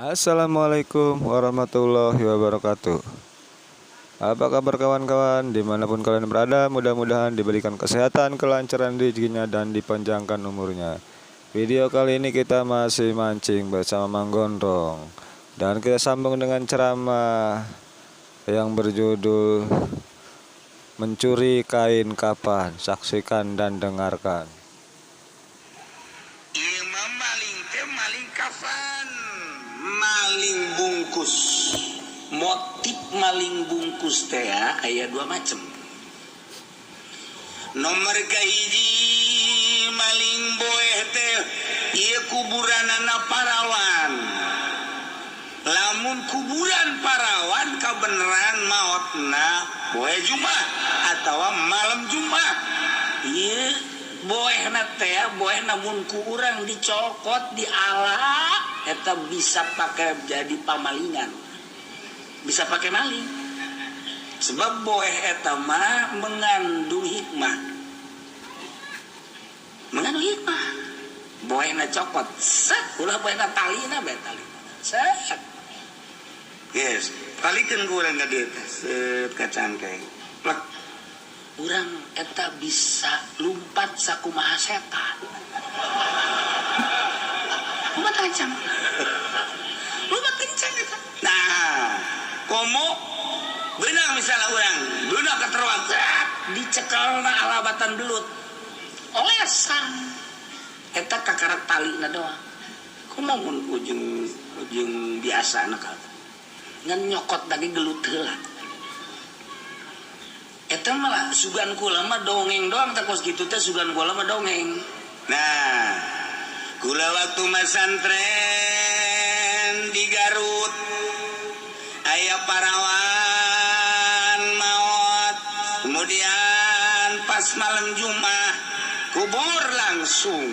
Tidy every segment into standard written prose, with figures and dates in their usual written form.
Assalamualaikum warahmatullahi wabarakatuh. Apa kabar kawan-kawan dimanapun kalian berada? Mudah-mudahan diberikan kesehatan, kelancaran rezekinya, dan dipanjangkan umurnya. Video kali ini kita masih mancing bersama Mang Gondrong, dan kita sambung dengan ceramah yang berjudul Mencuri Kain Kapan. Saksikan dan dengarkan. Maling kafan, maling bungkus. Motif maling bungkus teh aya dua macam. Nomor kahiji maling boeh teh ieu kuburanana parawan. Lamun kuburan parawan kabeneran maotna poe Jumat atawa malam Jumat. Ieu boehna teh boehna mun ku urang dicokot diala eta bisa pakai jadi pamalingan, bisa pakai maling. Sebab boeh eta mah mengandung hikmah, boehna cokot set ulah boehna talina bae talina set yes palikeun ku urang ka dieu set kacangkeng plek urang eta bisa lumpat sakumaha setan. Lumpat kencang. Lumpat kencang eta. Nah, komo beunang misalnya urang, beunang kateruan dicekelna alabatan belut. Olesan. Eta kakarak talina doang. Komo mun ujung biasa na ka. Ngan nyokot lagi gelut heula. Eta malah sugan kula mah dongeng doang takos kitu teh sugan kula mah dongeng. Nah, kula waktu masantren di Garut aya parawan maot, kemudian pas malam Jumat kubur langsung.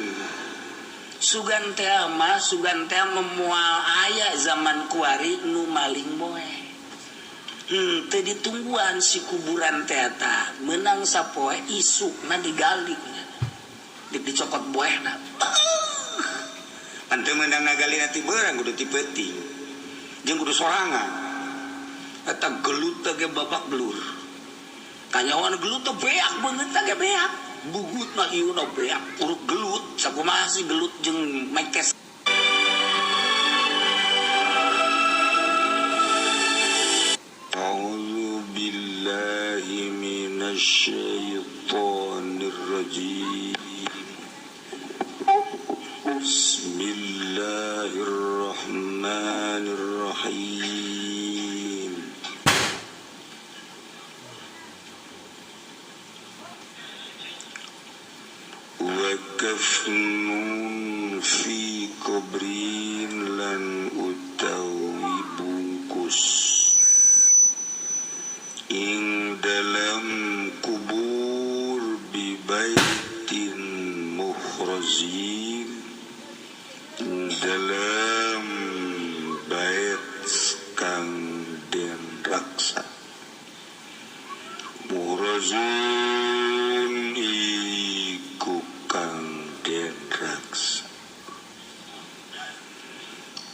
Sugan teh memual aya zaman kuari nu maling boe. Teu ditungguan si kuburan teata menang sapoe isukna digali dicokot boehna. Pan teu meunang nagalina ti beurang kudu ti peuting jeung kudu sorangan. Eta gelut teh ge babak belur. Kanyawan gelut teh beak beungeut teh ge beak. Bugutna ieu na beak urut gelut sakumaha si gelut jeung mekes. Syaitanirrajim. Bismillahirrahmanirrahim. Wa kafnun fi qabrin lan utawi bungkus ing dalam kubur bibaitin mukhrazin dalam bait kang den raksa mukhrazin iku kang den raksa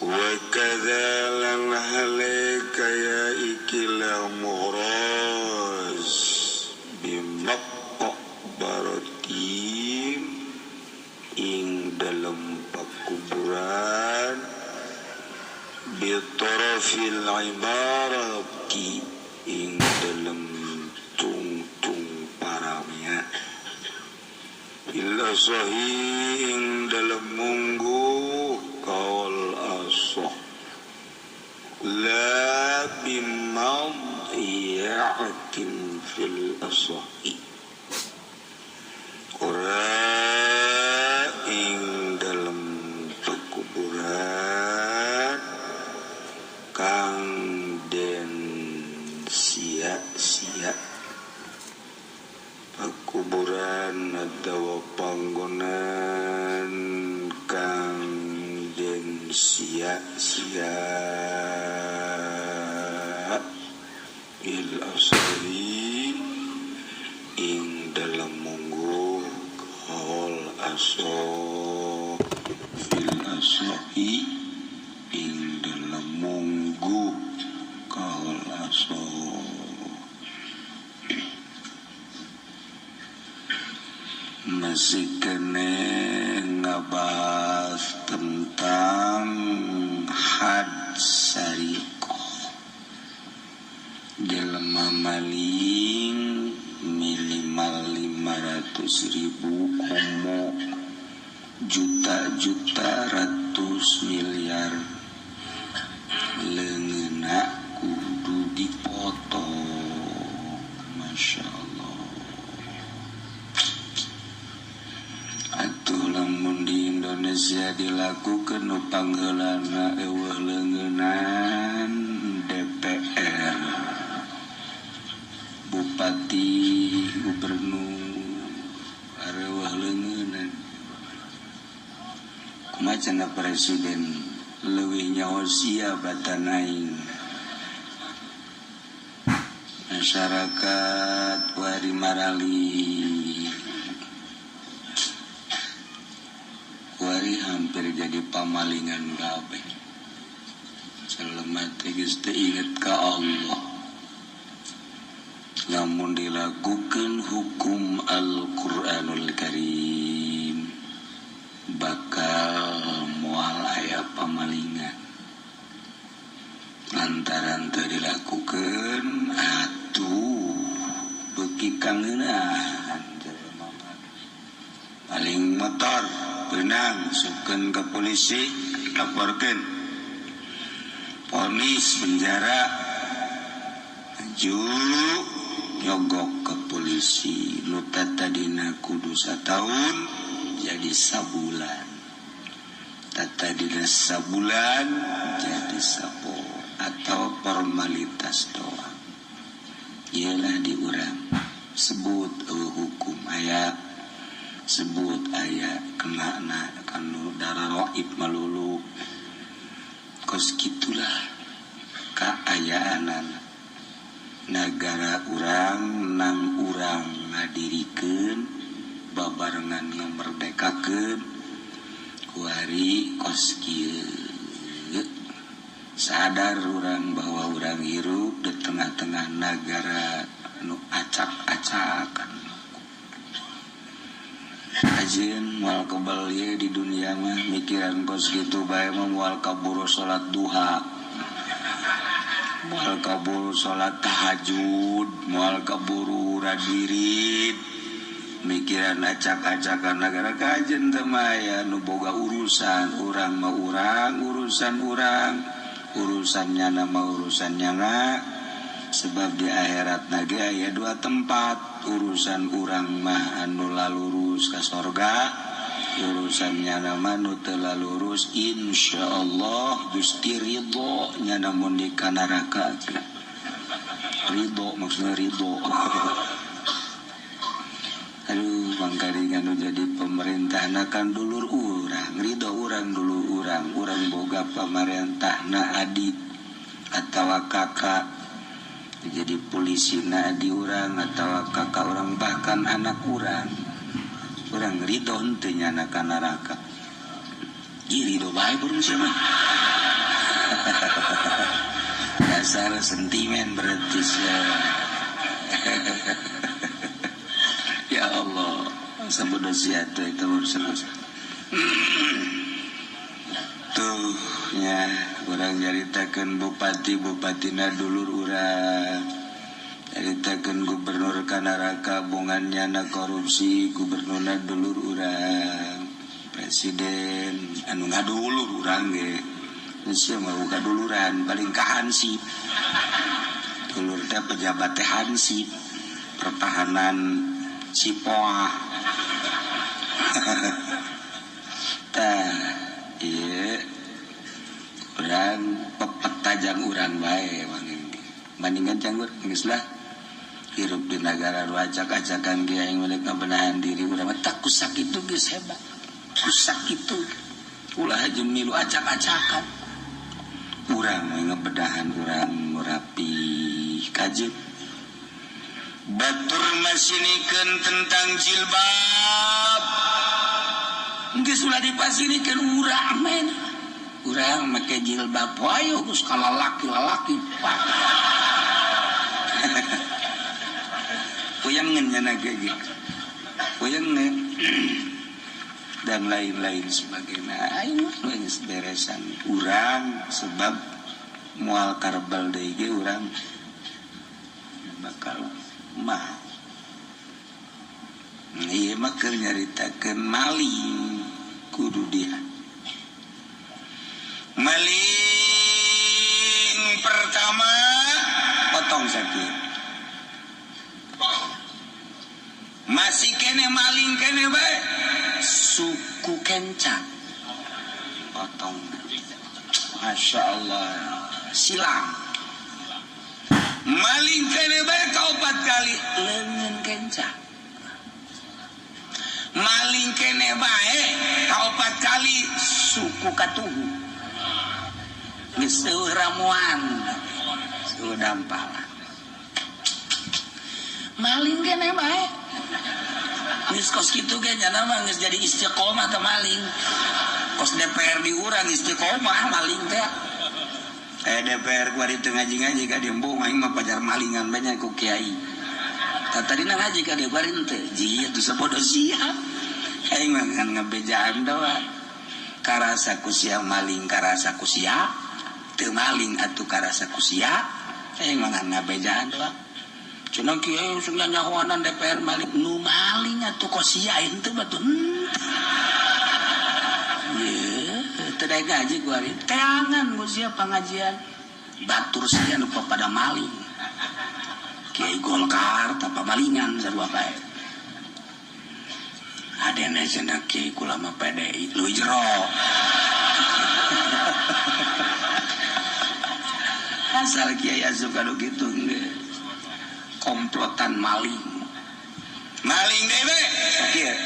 wa kadzalan halaka ya ikilah muhraz bimaqbaratin ing dalam pakuburan bitarafil ibarati ing dalam tungtung paramnya illa sahih ing dalam munggu kaul asah la bimadhi'atin fil asahi ora ing dalam pekuburan kang den sia-sia pekuburan adawa panggonan kang den sia-sia il asari ing dalam munggu kaul aso fil asahi ing dalam masih kene ngabahas tentang had sarikoh. Jelema maling minimal 500.000 komo juta-juta ratus miliar leungeunna kudu dipoto. Masya Allah. Atuh lamun di Indonesia dilakukan nu pangheulana eueuh leungeunan DPR, bupati, gubernur, areueuh leungeunan. Kumaha cenah presiden leuwih nyaho sia batan aing. Masyarakat wari marali, wari hampir jadi pamalingan kabeh. Selama geus teu inget ka Allah. Lamun dilakukan hukum Al-Quranul Karim, bakal moal aya pamalingan. Lantaran teu dilakukan, atuh beuki kangeunaan jelema maling motor beunang sukeun ke polisi, laporkeun ponis penjara, maju nyogok ke polisi, nu tadina kudu 1 tahun jadi sabulan, tadina sabulan jadi sapo atau formalitas doang. Ialah diurang sebut hukum aya, sebut aya kenana kanu darah roib malulu. Kos gitulah kaayaanan negara urang nang urang ngadirikeun babarengan ngamerdekakeun kuari kos kieu. Sadar urang bahwa urang hirup di tengah-tengah negara nu acak-acakan. Ajeun moal kebal ye di dunia mah mikiran kos kitu bae mah moal kaburu salat duha, moal kaburu salat tahajud, moal kaburu radirit, mikiran acak-acakan negara kajen teh mah aya nu boga urusan urang mah urang, urusan urang, urusannya nama urusannya nggak. Sebab di akhirat nage aya 2 tempat, urusan urang mah anu lalurus ka sorga, urusannya nama nu teu lalurus insyaallah Gusti ridho nya namun di ka neraka. Ridho maksudnya ridho. Aduh mangkaringan nu jadi pemerintahna kan dulur urang, ridho urang dulu urang boga pamarentahna adik atawa kakak, jadi polisi na adi urang atawa kakak urang bahkan anak urang ridho henteu nyana ka neraka. Ridho bae burung siapa? Dasar sentimen berarti ya. Ya Allah, sabda siatu itu urus. Tuh nya urang nyaritakeun bupati-bupatina dulur urang, nyaritakeun gubernur ka neraka bungannya na korupsi, gubernurna dulur urang, presiden anu ngadulur urang ge sia mah kaduluran paling ka hansip. Dulur teh pejabat teh hansip, pertahanan Cipoa. Tah ieu urang pepetajang urang bae bandingan canggur geus lah hirup di negara nu acak-acakan ge aing meuleuh ngabenahan diri urang mah tak kusak itu geus hebat. Kusak itu ulah jeung milu acak-acakan. Urang ngabedahan urang rapi kajeun. Batur masinikeun tentang jilbab. Geus ulah dipasirikeun urang men. Urang make jilbab wae geus ka lalaki pak. Kuyangeun nya na gitu. dan lain-lain sebagainya. Ayo geus beresan urang sebab moal karbal deui ge urang bakal mah. Ieu mah keur nyaritakeun maling kudu dia. Maling pertama potong sakit. Masih kene maling kene bae suku kencang potong. Masya Allah silang maling kene bae kaopat kali leungeun kencang. Maling kene bae kaopat kali suku katuhu geus eueuh ramuan eueuh dampalan. Maling kene bae geus kos kitu ge nya mah geus jadi istiqomah teh maling. Kos DPR di urang istiqomah maling teh. DPR gua itu ngaji-ngaji ka dieu embung aing mah pajar malingan banyak ku kiai. Tadina ngaji ka dieu bari teh jieu tuh sapodo sia. Aing mah kan ngabejaan doa. Karasa ku sia maling karasa ku sia teu maling atuh karasa ku sia. Aing mah ngabejaan doa. Cenah kieu sing nyahoanan DPR maling nu maling atuh kosiain teh batu. Ye, teu daek ngaji ku ari. Teangan ku sia pangajian. Batur sia nu pada maling. Kiai Golkar tapa malingan sarua bae. Adena cenah kiai ulama PDI lu jero. Asal kiai asup kanu kitu geus. Komplotan maling deh be sakit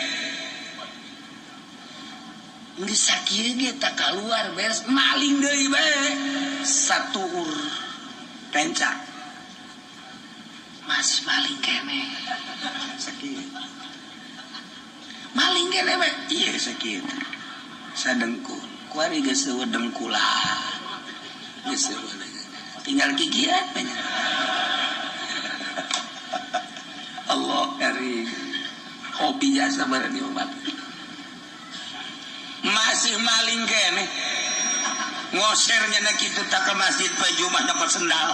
nggak sakit ge tak keluar beres maling deh be satu ur pencak masih maling kene sakit maling kene be iya sakit sadengkul kuari geus eueuh dengkulan geus eueuh tinggal gigian banyak. Allah dari hobi jasa barang diobat. Masih maling kene ngosernya na kitu tak ke masjid pajumah dapat sendal.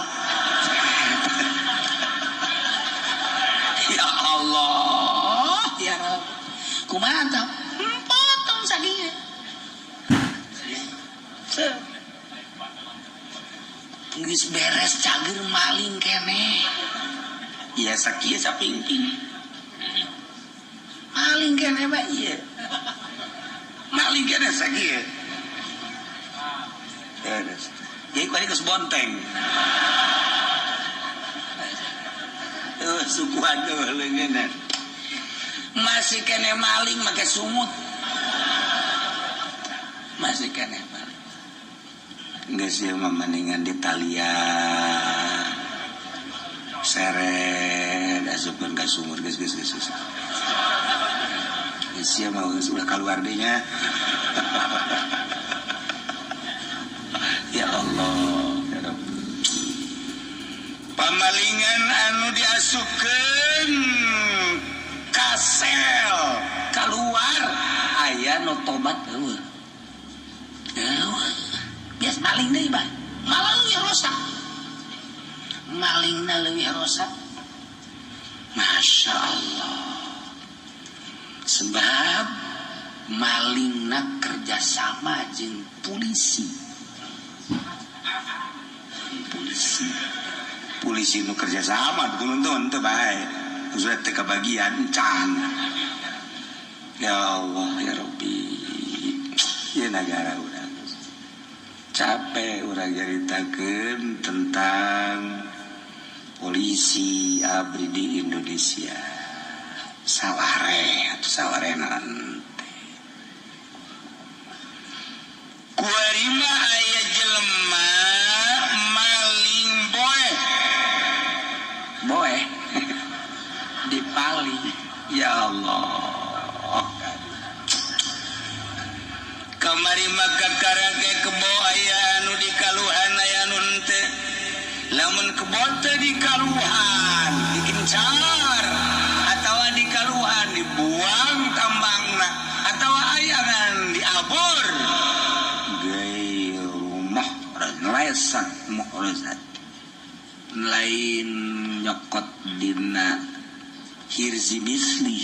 Ya Allah ya Rabb kumaha tah potong sakieu geus beres cager maling kene. Iya sakieu sapingping. Maling kene bae ieu. Maling kene sakieu. Terus. Jadi kuari geus bonteng. Sukuan leungeunna. Masih kene maling make sumut. Masih kene maling. Geus ieu mah mendingan di talian. Seret asupkeun ka sumur geus sia mau sudah keluar deui nya. Ya Allah ya Rabb pamalingan anu diasupkeun ka sel keluar aya nu tobat eueuh bias maling deui bae malah lu rusak malingna leuwih rosak. Masya Allah sebab malingna kerjasama jeung polisi nu kerjasama teman-teman teu bae sudah teu kabagian can. Ya Allah ya Rabbi ya negara urang capek urang nyaritakeun tentang polisi abri di Indonesia saware atau sawarenan kuarima aya jelema maling boe dipali ya Allah kamari maka karage kebo aya anu di kaluhan aya anu teu lamun kebo teu di kaluhan dikencar atawa di kaluhan dibuat biasa mu'rozat lain nyokot dina hirzi misli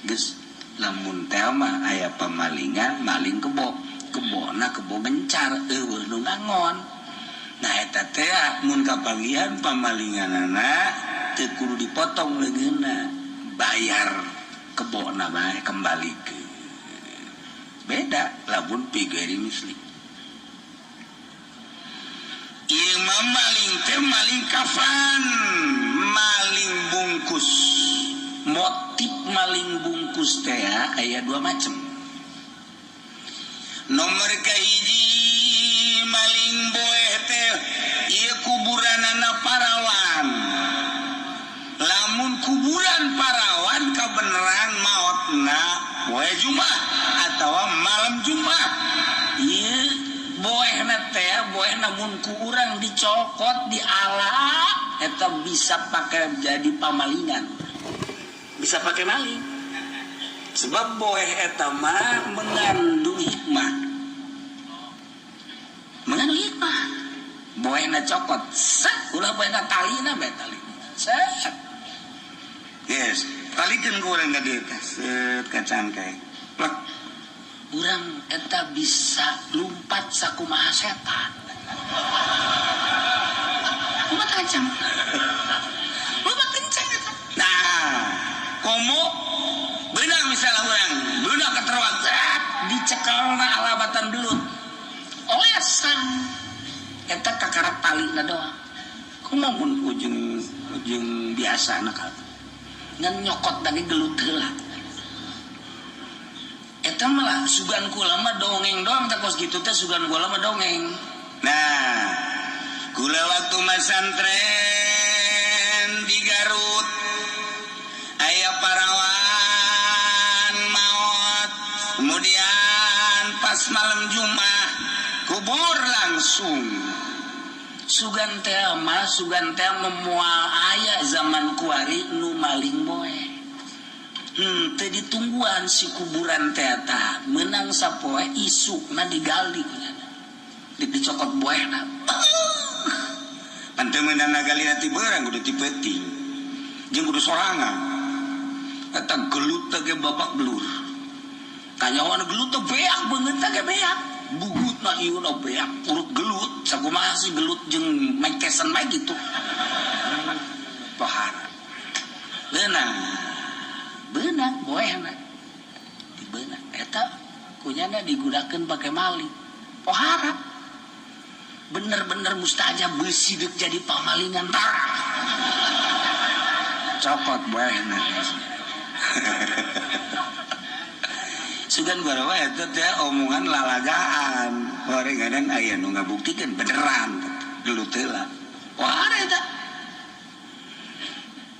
geus lamun teh mah aya pamalingan maling kebona kebo gencar eueuh nu ngangon. Nah eta teh mun kapagihan pamalinganana teu kudu dipotong leungeunna, bayar kebona bae kembali ke beda lamun pigeri misli. Ieu mah maling teh maling kafan, maling bungkus. Motif maling bungkus teh aya dua macam. Nomor kahiji maling boeh teh ieu kuburanana parawan. Lamun kuburan parawan kabeneran maotna poe Jumat atawa malam Jumat. Ieu boehna teh boehna mun ku urang dicokot diala eta bisa pakai jadi pamalingan. Bisa pakai maling. Sebab boeh eta mah mengandung hikmah. Mengandung hikmah. Boehna cokot, set ulah boehna talina bae tali. Set. Yes, talikeun ku urang ka dieu teh, set ka cangkai. Plek. Urang eta bisa lumpat sakumaha setan. Lumpat kencang. Lumpat kencang eta. Nah, komo beunang misalnya urang, beunang katerwak dicekelna alabatan belut. Olesan. Eta kakarak talina doang. Kumaha mun ujung biasa anak ngan nyokot tadi gelut heula. Eta malah sugan kula mah dongeng doang teh kos kitu teh sugan kula mah dongeng. Nah, kula waktu masantren di Garut aya parawan maot, kemudian pas malam Jumat kubur langsung. Sugan teh memual aya zaman kuari nu maling boe. Teu ditungguan si kuburan teh eta meunang sapoe isukna digali kunyana. Dicokot boehna. Pan teu meunang nagalina ti beurang kudu ti peuting. Jeung kudu sorangan. Eta gelut teh ge babak belur. Kanyawan gelut teh beak beungeut teh ge beak. Bugutna ieu na beak urut gelut. Sakumaha si gelut jeung mengkesen bae gitu. Pohara. Beunang boehna dibeunang eta kunyana digunakeun pake maling pohara bener-bener mustajab beusi deuk jadi pamalingan tar cokot boehna sugan barawa eta teh omongan lalagaan horenganan aya nu ngabuktikeun beneran gelut heula pohara eta.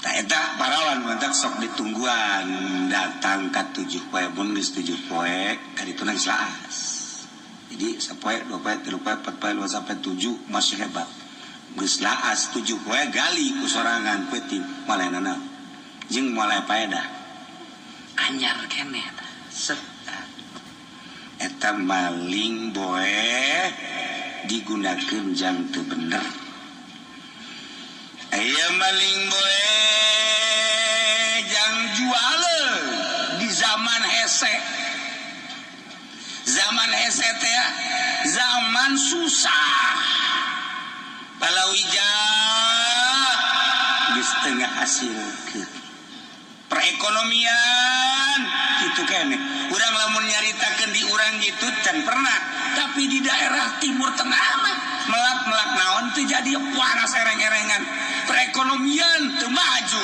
Nah, eta parawan mantak sok ditungguan datang ka 7 poe mun geus 7 poe ka ditu geus laas. Jadi 1 poe 2 poe 3 poe 4 poe 5 sampai 7 masih hebat. Geus laas 7 poe gali ku sorangan peuting malenana. Jeung mulai paedah. Anyar keneh eta. Set. Eta maling boe digunakeun jang teu bener. Aya maling boe jang jual di zaman hese. Zaman hese teh zaman susah. Palawija geus teu ngahasilkeun. Perekonomian kitu keneh. Urang lamun nyaritakeun di urang gitu can pernah, tapi di daerah Timur Tengah mah melak-melak naon teu jadi waras ereng-erengan. Perekonomian teu maju.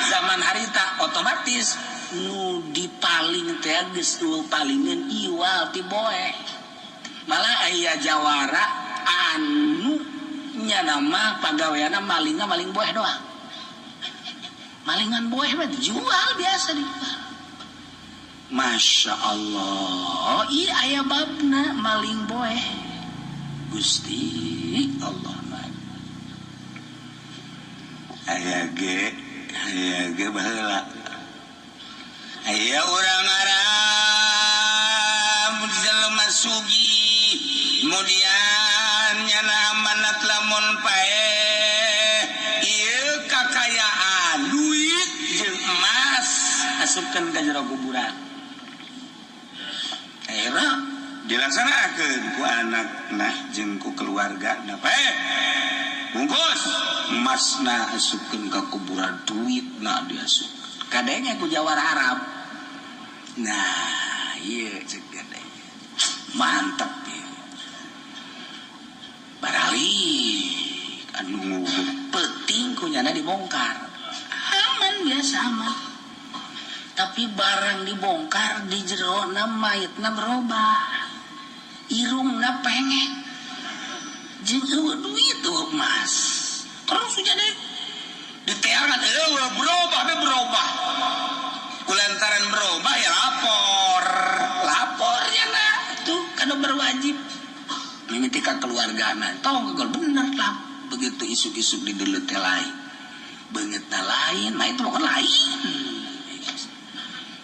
Zaman harita otomatis nu dipaling teh geus palingeun iwal ti boe. Malah aya jawara anu nya nama pagaweana malingna maling boe doang. Malingan boe mah dijual biasa dijual. Masya Allah, iya aya babna maling boe. Gusti Allah. Aya ge baheula. Aya urang Arab jelema sugi, kemudian nya lamun pae ieu kakayaan duit jeung emas asupkeun ka jero kuburan era dilaksanakeun ku anakna jeung ku keluargana pae bungkus emasna asupkeun ka kuburan duitna diasup kadenge ku jawara Arab nah ieu ceuk kadenge mantep ya barali anu penting kunyana dibongkar aman biasa aman tapi barang dibongkar di jerona mayitna berubah irungna pengek jeung duit tuh emas terus jadi diteangan berubah kulantaran berubah ya lapornya nah tuh kan berwajib mimitika keluargana tong gol bener lah begitu isuk-isuk di dulu teh lain beungeutna lain mah itu bukan lain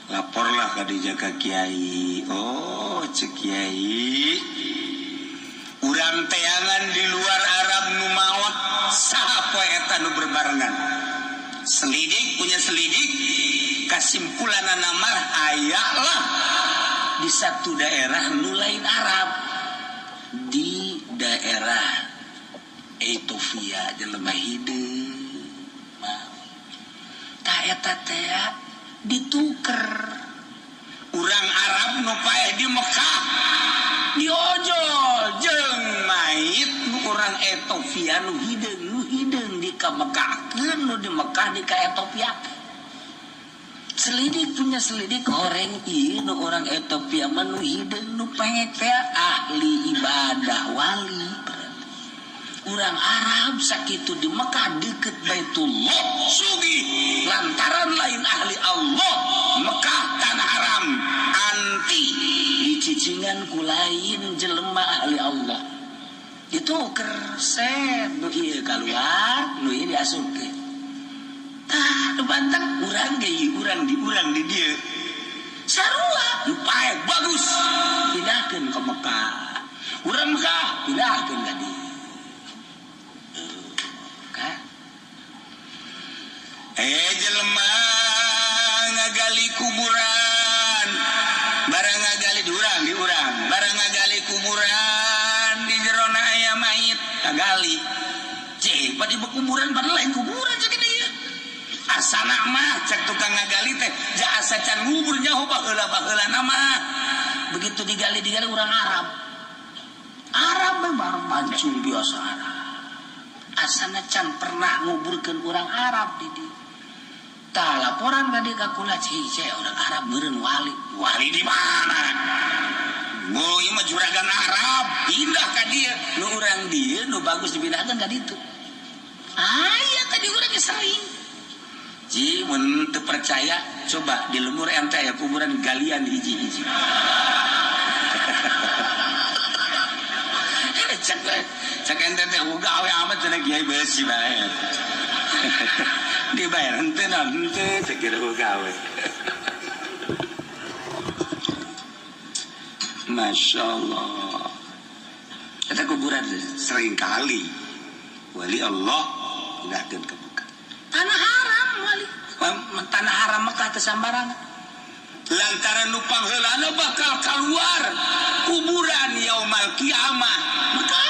laporlah ka di jaga kiai oh cek kiai urang teangan di luar Arab nu maot saha poe eta nu berbarengan selidik punya selidik kasimpulanana mah aya lah di satu daerah nu lain Arab di daerah Ethiopia jelema hideung tah eta teh dituker urang Arab nu paeh di Mekah diojol jeung mait nu urang Ethiopia nu hideung di ka Mekahkeun nu di Mekah di ka Ethiopia selidik punya selidik goreng ieu nu urang Ethiopia mah nu hideung nu pengek teh ahli ibadah wali urang Arab sakitu di Mekah deket Baitullah sugi lantaran lain ahli Allah Mekah tanah haram anti dicicingan ku lain jelema ahli Allah dituker set nu ieu kaluar nu ieu diasupkeun tah nu bantang urang ge urang di dieu sarua nu pae bagus pindahkeun ka Mekah urang Mekah pindahkeun ka dieu jelema ngagali kuburan barang ngagali di urang barang ngagali kuburan di jerona aya mayit kagali cek pada kuburan pada lain kuburan jadi dia asana mah cek tukang ngagali teh jasa can ngubur nyaho baheula nama begitu digali urang Arab baru mancung biasa Arab asana can pernah nguburkeun urang Arab di dieu tah laporan tadi ka kula cece orang Arab meureun wali di mana mulu ieu mah juragan Arab pindah ka dieu nu urang dieu nu bagus dipindahkeun ka ditu aya tadi urang ge sering ji mun teu percaya coba di lemur ente aya kuburan galian hiji-hiji cek ente teh gawe amat cenah kiai beusi bae dibayar henteu cek kira gawe Masya Allah eta kuburan sering kali wali Allah pindahkeun ke Mekah tanah haram wali tanah haram Mekah teu sambarangan lantaran nu pangheulana bakal keluar kuburan yaumul kiamah Mekah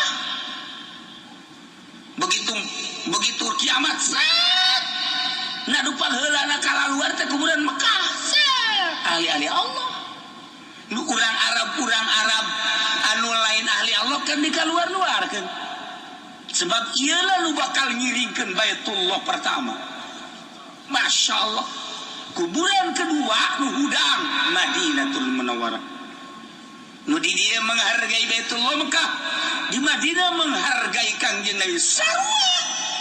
begitu kiamat set na nu pangheulana kalaluar teh kuburan Mekah set ahli-ahli Allah nu urang Arab anu lain ahli Allah kan dikaluar-luarkeun sebab ieu lah nu bakal ngiringkeun Baitullah pertama Masya Allah kuburan kedua nu hudang Madinatul Munawwarah nu di dieu menghargai Baitullah Mekah di Madinah menghargai Kangjeng Nabi sarua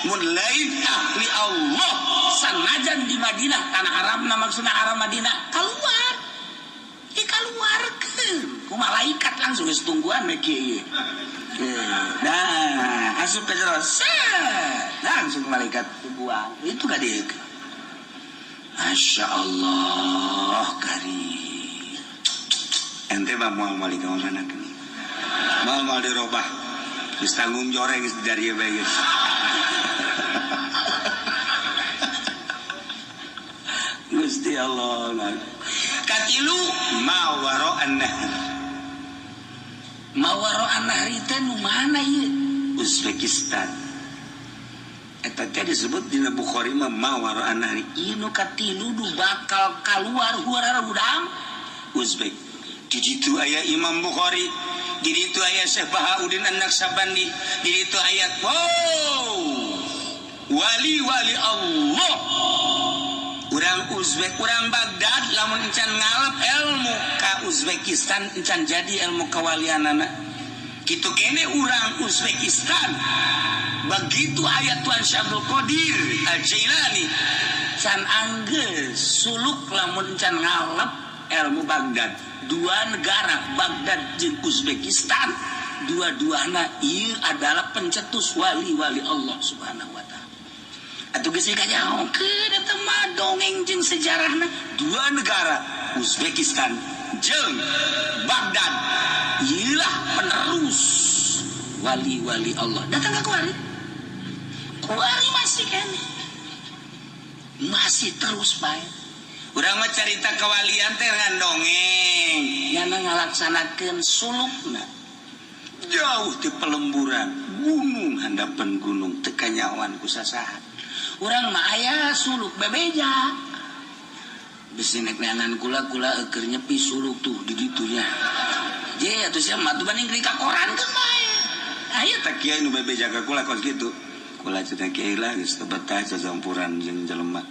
mun lain ahli Allah sanajan di Madinah tanah Arabna maksudna Arab Madinah keluar dikeluarkeun ku malaikat langsung geus tungguan we kieu nah asup ka jero langsung malaikat buang itu ka dieu Masya Allah karim ente mah moal malik mana mau dirobah Geus tanggung joreng dari ya bae. Gusti Allah. Katilu mawaro an-nahr. Mawaro an-nahr teh nu mana ieu? Uzbekistan. Eta teh disebut dina Bukhari mah mawaro an-nahr. Ieu nu katilu nu bakal kaluar huarara udang Uzbek. Di ditu aya Imam Bukhari, di ditu aya Syekh Bahauddin An-Naqsabandi, di ditu aya wali-wali Allah. Urang Uzbek, urang Baghdad lamun encan ngalap ilmu ka Uzbekistan encan jadi ilmu kawalianana. Kitu kene urang Uzbekistan. Begitu ayat Tuan Syabdul Qadir Al-Jailani can anggeus suluk lamun encan ngalap ilmu Baghdad. Dua negara Baghdad jeung Uzbekistan, dua-duana ieu adalah pencetus wali-wali Allah Subhanahu wa taala. Atuh geus kanyahokeun eta mah dongeng jeung sejarahna. Dua negara Uzbekistan jeung Baghdad ieulah penerus wali-wali Allah. Datang ka kuari. Kuari masih kene. Masih terus bae. Urang mah carita kawalian teh ngan dongeng. Nyana ngalaksanakeun sulukna. Jauh di pelemburan, gunung handapan gunung teu kanyawan ku sasaha. Urang mah aya suluk bebeja. Bisi nekneangan kula keur nyepi suluk tuh di ditu nya. Je atuh sia mah tuh banding ka koran teh bae. Aya teh kieu nu bebeja ka kula kos kitu. Kula cenah kieu lah geus teu betah cacampuran jeung jelema.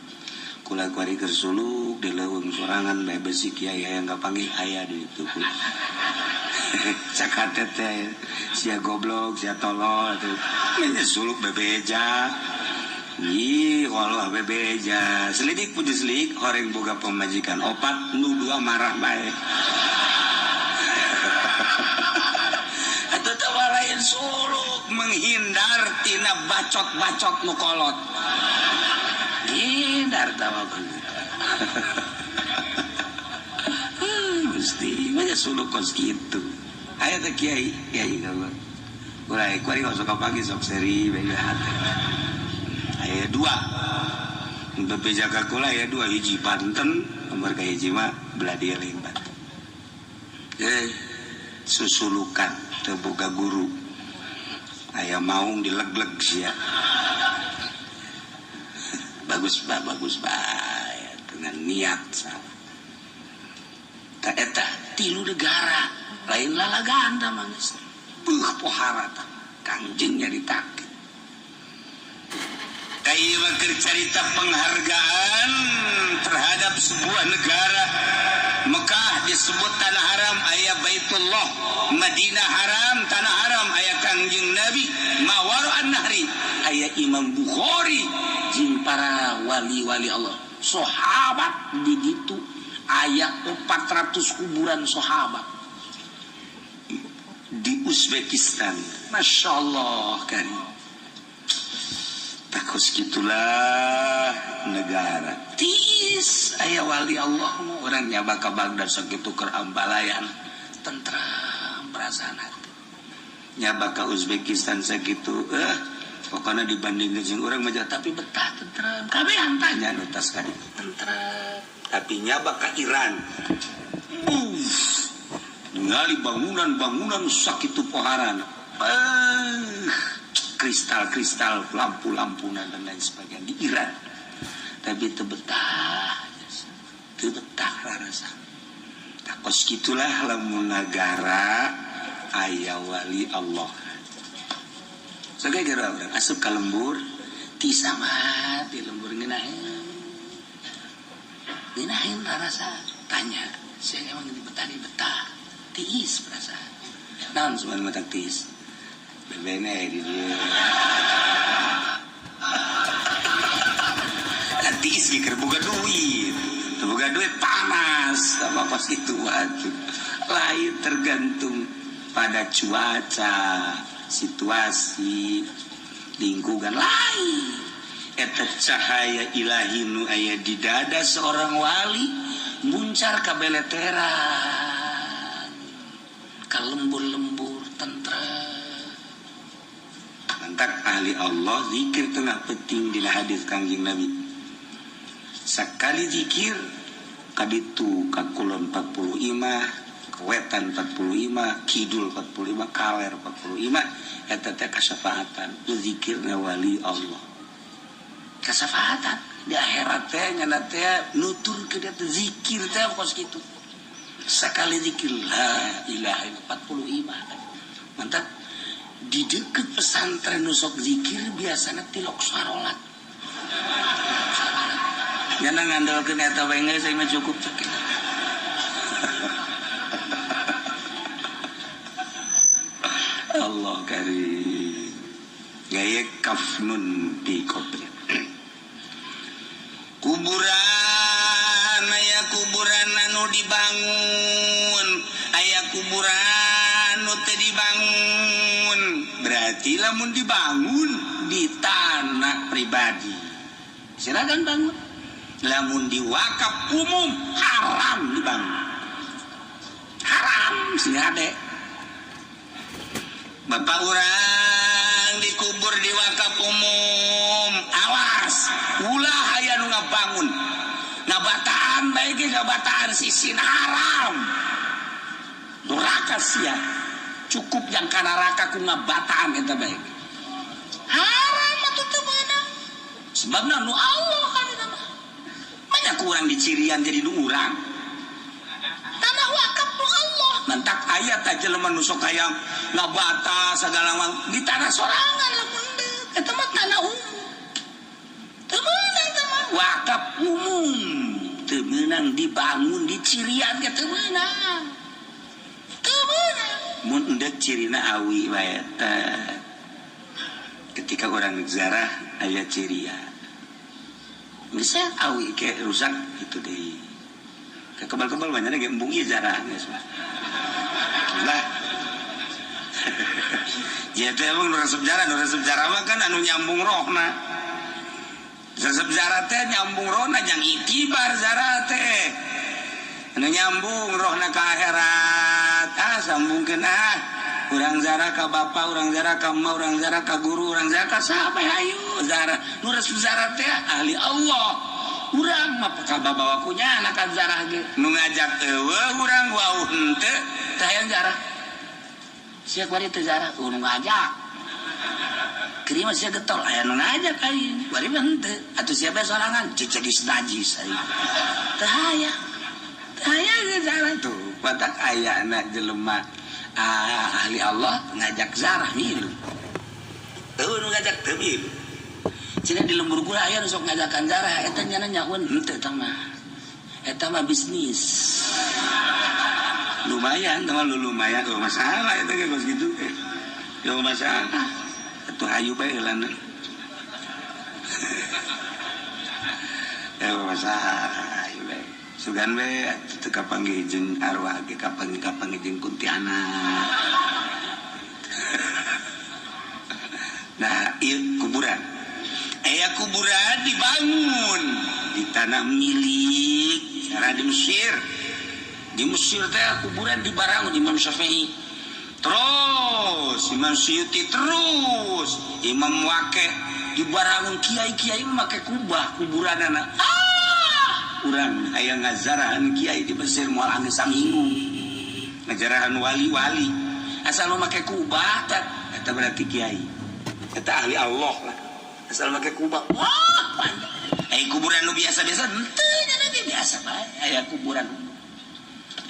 Kula kuari keur suluk di leuweung sorangan bae besi kiai hayang kapanggih aya di ditu. Cakatet teh sia goblok sia tolol atuh. Nya suluk bebeja. Ih, walah bebeja. Selidik puji selik, horeng boga pemajikan. Opat, nu dua marah bae. Atuh teh lain suluk menghindar tina bacot-bacot nu kolot. Hindar tawa bener. Gusti, mah suluk kos kitu. Aya teh kiai kaula. Urai kuari sok pagi sok seri bega hate. Aya dua bebeja ka kula aya dua hiji Banten nomor ka hiji mah Beladi lain Banten. Susulukan teu boga guru. Aya maung dilegleg sia. Bagus bae dengan niat sama. Ta eta tilu negara lain lalagaan tah mangis. Beuh pohara tah kangjeng nyarita. Kayu cerita penghargaan terhadap sebuah negara. Mekah disebut tanah haram, ayat Baitullah. Madinah haram, tanah haram, ayat Kangjeng Nabi. Mawaro an-nahri, ayat Imam Bukhari. Jin para wali-wali Allah. Sahabat di ditu ayat 400 kuburan sahabat di Uzbekistan. Masya Allah kan. Takos gitulah negara. Tiis aya wali Allah orang nyaba ka Baghdad sakitu keur ambalayan tentram perasaan hati. Nyaba ka Uzbekistan sakitu pokona dibandingkeun jeung urang mah tapi betah tentram. Kabeh hantanya nu tas ka tentram. Tapi nyaba ka Iran. Ningali bangunan-bangunan sakitu poharana. Kristal-kristal, lampu-lampu dan lain sebagainya di Iran. Tapi tebetah rasa. Takos gitulah lamun negara aya wali Allah. Sagara orang asup ka lembur ti sama di lembur nginahin rasa. Tanya, saya emang di betah. Tiis perasaan. Naon sebenarnya mata tiis. Bebene di dia. Nanti isi kerboga duit panas sama pas itu waduh. Lain tergantung pada cuaca, situasi, lingkungan lain. Eta cahaya ilahi nu aya di dada seorang wali muncar ka beleteran, ka lembur-lembur tentrem. Mantak ahli Allah zikir tengah penting di hadis Kangjeng Nabi. Sekali zikir kaditu kakulon 45, kewetan 45, kidul 45, kaler 45, eta teh kasafaatan. Zikirna wali Allah. Kasafaatan di akhirat teh nyana teh nutur ke dia zikir teh kos kitu. Sekali zikir la ilaha illallah 45. Mantap. Di dekat pesantren nusok zikir biasanya tilok sarolat. Nyana ngandalkeun eta bae geus saya mah cukup cek. Allah karim. Gaya kafnun di kubur. Kuburan aya kuburan anu dibangun, aya kuburan nu teu dibangun. Berarti lamun dibangun di tanah pribadi silakan bangun. Lamun di wakaf umum haram dibangun. Haram sih ade. Bapak orang dikubur di wakaf umum, awas ulah aya nu ngabangun. Ngabataan bae ge ngabataan sisin haram. Duraka sia. Cukup yang kana raka ku ngabataan eta bae. Haram atuh teu beunang. Sebabna nu Allah kan eta mah. Banyak kurang dicirian jadi nu urang. Tanah wakaf nu Allah. Mantak aya teh jelema nu sok hayang ngabata sagala di tanah sorangan lamun deuk. Eta mah tanah umum. Teu beunang teh mah wakaf umum. Teu beunang dibangun dicirian ge teu beunang. Teu beunang. Mun endek cirina awi bae ketika orang zarah aya ciria. Bisa awi ke rusak itu deh. Ke kebal-kebal banyak ge embung ieu zarah geus mah. Lah. Ya teh emang nu resep jarah mah kan anu nyambung rohna. Resep jarah teh nyambung rohna jang itibar zarah teh. Anu nyambung rohna ka akhirat. Sambungkeun urang zarah ka bapa, urang zarah ka emak, urang zarah ka guru, urang zarah ka saha hayu zarah. Nu resep zarah teh ahli Allah. Urang mah kabawa kunya anak zarah ge. Nu ngajak eueuh urang wauh henteu teh hayang zarah. Sia kuari teu zarah, nu ngajak. Kiri mah sia getol aya nu ngajak ai. Kuari mah henteu. Atuh sia bae sorangan cecegis najis ai. Teu hayang. Teu hayang ge zarah tuh. Watak aya anak jelema ahli Allah ngajak zarah milu. Teu nu ngajak teu milu. Cenah di lembur gula aya nu sok ngajakan zarah eta nyana nyaun henteu tah mah. Eta mah bisnis. Lumayan tah lumayan oh masalah eta ge geus kitu teh. Yo masalah. Atuh hayu bae heulana. Ya masalah. Sugan we teu kapanggih jeung arwah ge kapanggih jeung kuntilanak. Nah, ieu kuburan. Aya kuburan dibangun di tanah milik cara di Mesir. Di Mesir teh kuburan dibangun Imam Syafi'i. Terus Imam Suyuti terus Imam Waqi dibangun kiai-kiai make kubah kuburanana. Urang aya ngazarahan kiai di Mesir moal angge saminggu. Ngajarahan wali-wali. Asal nu make kubah eta berarti kiai. Eta ahli Allah lah. Asal make kubah. Wah, panjang. Kuburan nu biasa-biasa henteu nya ge biasa bae aya kuburan.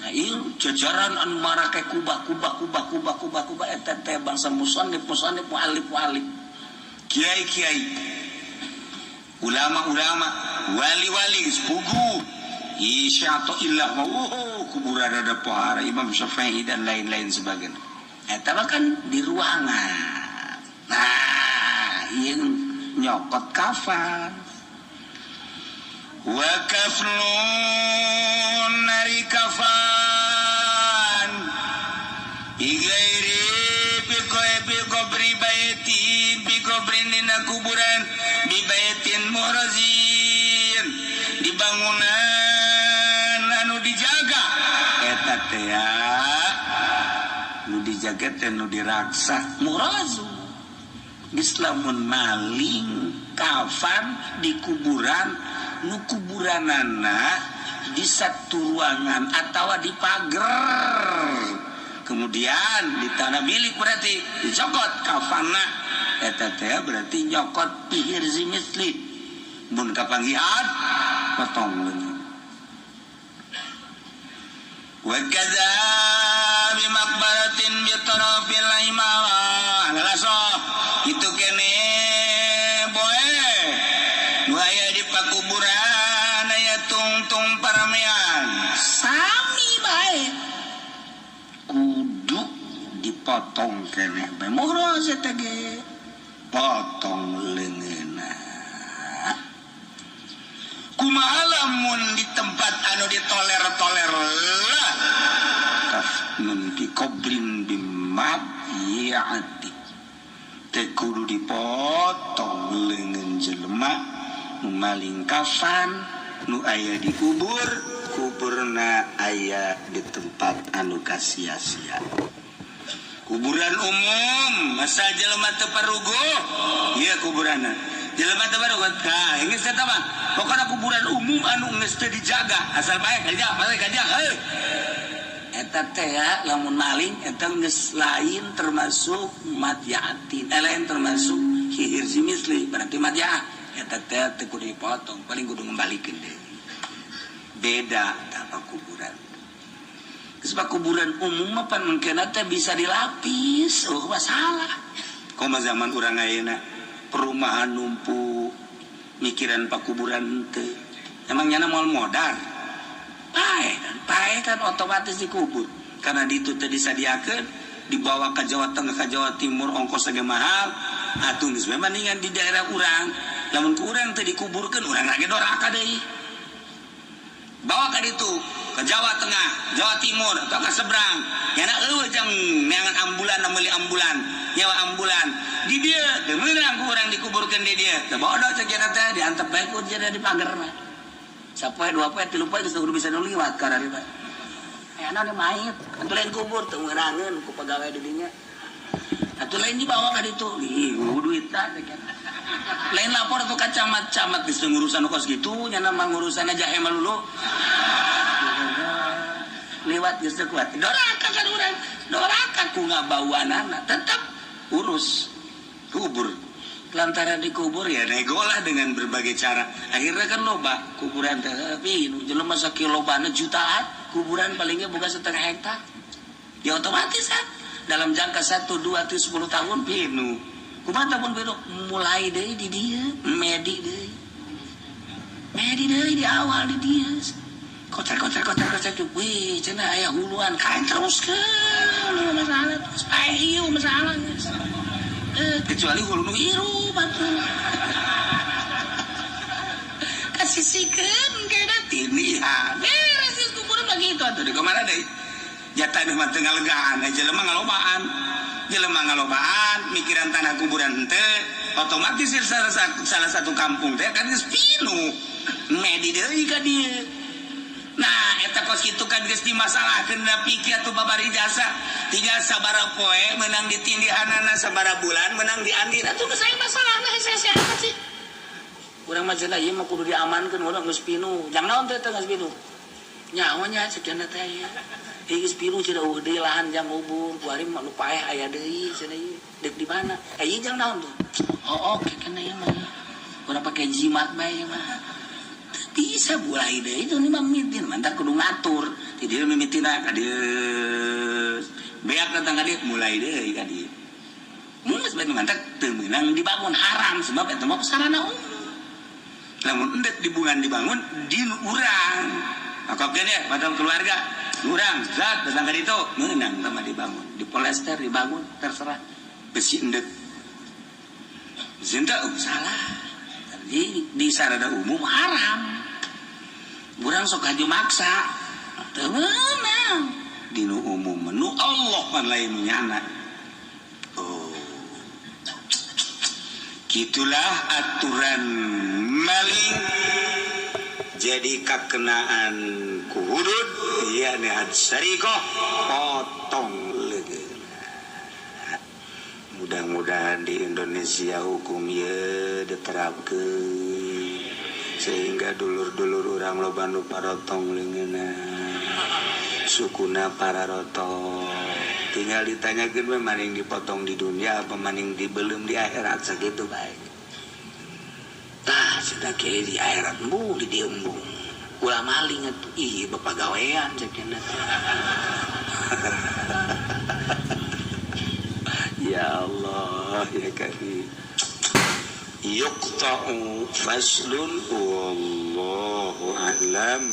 Nah, ieu jajaran anu marake kubah eta teh bangsa musannif muallif. Kiai-kiai. Ulama-ulama, wali-wali sepugu. Isya atau illah kuburan ada pohara Imam Syafi'i dan lain-lain sebagainya. Eta kan di ruangan. Nah, yang nyokot kafan. Wa kafnun nari kafan. Igairi biko pribaitin biko brindina kuburan bibaitin murazin di bangunan anu dijaga eta teh nu dijaga teh nu diraksa murazu geus lamun maling kafan di kuburan nu kuburanana di satu ruangan atau di pagar, kemudian di tanah milik berarti dicokot kafanna eta teh berarti nyokot pihir zimisli mun kapanggihan potong leungit. Wa kadza bi maqbaratin bi tarafil imamah ngalaso itu kene boe nu aya di pakuburan aya tungtung paramean sami bae kudu dipotong kene bae mohros eta ge potong leungeunna. Kumaha lamun di tempat anu ditoler-toler lah kafnun di koblin bimab ya'ati teh kudu dipotong leungeun jelema nu maling kafan nu aya di kubur kuburna aya di tempat anu kasia-sia. Kuburan umum masa jelema teu parugo ieu kuburanna jelema teu parugo ka geus eta mah pokona kuburan umum anu geus teu dijaga asal bae kaja heuh eta teh ya lamun maling eta geus lain termasuk madyatin lain termasuk hihir zimisli berarti madya eta teh teu kudu dipotong paling kudu ngembalikeun deui beda tapa kuburan. Sebab kuburan umum apa mungkin teh bisa dilapis, masalah. Koma zaman urang ayeuna perumahan numpuk, mikiran pakuburan teh. Emang nyana moal modar. Pae kan otomatis dikubur. Karena di itu teh disadiakeun dibawa ke Jawa Tengah ke Jawa Timur ongkos ge mahal. Atuh geus mendingan di daerah urang. Lamun ku urang teh dikuburkeun urang lagi doraka deui. Bawa ka ditu ke Jawa Tengah, Jawa Timur, atau ke seberang. Nyana eueuh jang neangan ambulan meuli ambulan, nyawa ambulan. Di dieu teu meunang ku urang dikuburkeun di dieu. Teu bodoh cek eta teh diantep bae ku jadi di pagerna. Sapoe 2 poe 3 poe geus kudu bisa nu liwat ka rari bae. Aya naon mayit, atuh lain kubur teu ngeurangeun ku pagawe di dinya. Atuh lain dibawa ka ditu. Ih, duitna teh kan. Lain lapor tuh camat-camat geus ngurusan kos gitu, nyana mah ngurusan aja melulu. Lewat geus teu kuat. Doraka kan urang, doraka ku ngabawanana, tetep urus kubur. Lantaran dikubur ya negolah dengan berbagai cara. Akhirnya kan loba kuburan teh tapi jelema sakilobana jutaan, kuburan palingnya bukan 1,5 hektar. Ya otomatis kan dalam jangka 1 2 3 10 tahun pinu. Kumaha tahun pinu mulai deui di dieu, medi deui di awal di dieu. Kocar wih cenah aya huluan kain teruskeun masalah terus ieu masalah geus kecuali hulu nu iru batu kasisikeun kana tini ha beres geus kuburan begitu atuh di kamana deui jatah mah teu ngalegaan jelema ngalobaan mikiran tanah kuburan teh otomatis salah satu kampung teh kan geus pinu medi deui ka dieu. Nah, eta kos kitu kan geus dimasalahkeun da pikir atuh babari jasa. Tinggal sabaraha poe menang ditindihanana sabaraha bulan menang diandin. Atuh geus aya masalahna hese-hese amat sih. Urang mah cenah ieu mah kudu diamankeun urang geus pinu. Jang naon teh geus pinu? Nyawa nya sekian teh aya. Ieu geus pinu cenah deui lahan jang ubur. Ku ari mah nu paeh aya deui cenah ieu. Dek di mana? Ieu jang naon tuh? Oh, kena ieu mah. Urang pake jimat bae mah. Bisa mulai deh itu nih mamitin mantar kudu ngatur di dia mimitina ka dieu beak datang ka dieu mulai deh ka dieu mun geus bae mantar teu meunang dibangun haram sebab eta mah sarana umum lamun endek dibangun di urang makok geuning padahal keluarga urang zat datang ka ditu meunang tama dibangun dipolester dibangun terserah besi endek zinta salah di sarana umum haram. Urang sok haju maksa. Teu meunang. Dinu umum menu Allah pan lain nyana. Oh. Gitulah aturan maling. Jadi kakenaan ku hudud ya nehat sarikoh potong legeuna. Mudah-mudahan mudah-mudahan di Indonesia hukum ya diterapkeun sehingga dulur-dulur urang loba nu parotong leungeunna sukuna pararoto tinggal ditanyakeun we maning dipotong di dunia apa maning dibelum di akhirat sakitu bae tah cenah kieu di akhirat embung di dieu embung ulah maling atuh ih bepagawean cenah ya Allah ya Karim yuqta'u faslun wallahu a'lam